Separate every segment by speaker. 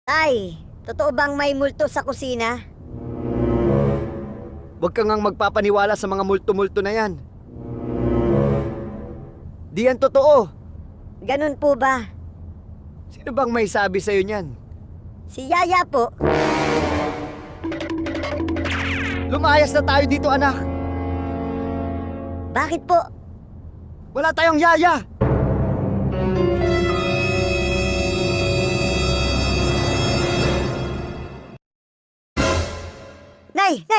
Speaker 1: Tay, totoo bang may multo sa kusina?
Speaker 2: Huwag kang ngang magpapaniwala sa mga multo-multo na yan. Di yan totoo.
Speaker 1: Ganun po ba?
Speaker 2: Sino bang may sabi sa'yo niyan?
Speaker 1: Si Yaya po.
Speaker 2: Lumayas na tayo dito, anak.
Speaker 1: Bakit po?
Speaker 2: Wala tayong yaya.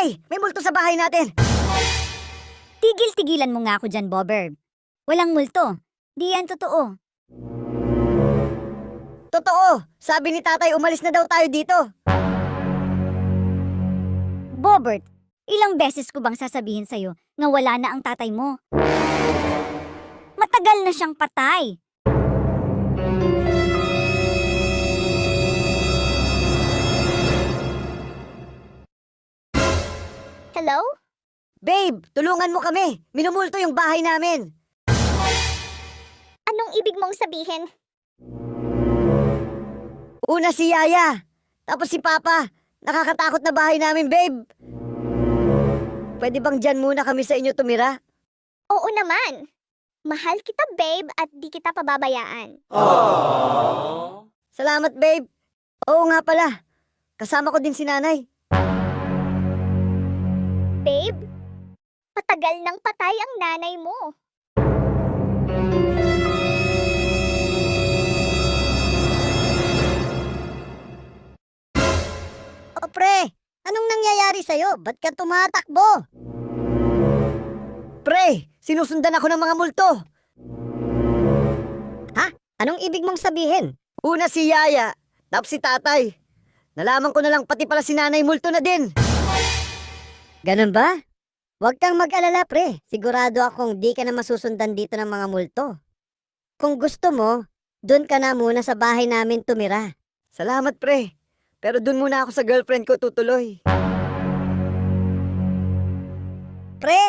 Speaker 1: Nay! May multo sa bahay natin!
Speaker 3: Tigil-tigilan mo nga ako dyan, Bobber. Walang multo. Di yan totoo.
Speaker 1: Totoo! Sabi ni tatay umalis na daw tayo dito.
Speaker 3: Bobert, ilang beses ko bang sasabihin sa'yo na wala na ang tatay mo? Matagal na siyang patay. Hello?
Speaker 1: Babe, tulungan mo kami. Minumulto yung bahay namin.
Speaker 3: Anong ibig mong sabihin?
Speaker 1: Una si Yaya. Tapos si Papa. Nakakatakot na bahay namin, babe. Pwede bang dyan muna kami sa inyo tumira?
Speaker 3: Oo naman. Mahal kita, babe, at di kita pababayaan.
Speaker 1: Salamat, babe. Oo nga pala. Kasama ko din si nanay.
Speaker 3: Babe, patagal nang patay ang nanay mo.
Speaker 1: O pre, anong nangyayari sa'yo? Ba't ka tumatakbo? Pre, sinusundan ako ng mga multo. Ha? Anong ibig mong sabihin? Una si Yaya, tapos si tatay. Nalaman ko na lang pati pala si nanay multo na din. Ganun ba? Huwag kang mag-alala, pre. Sigurado akong di ka na masusundan dito ng mga multo. Kung gusto mo, dun ka na muna sa bahay namin tumira. Salamat, pre. Pero dun muna ako sa girlfriend ko tutuloy. Pre,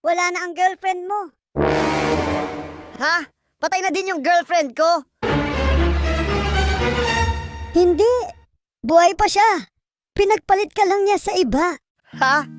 Speaker 1: wala na ang girlfriend mo. Ha? Patay na din yung girlfriend ko? Hindi. Buhay pa siya. Pinagpalit ka lang niya sa iba. Ha?
Speaker 4: Ah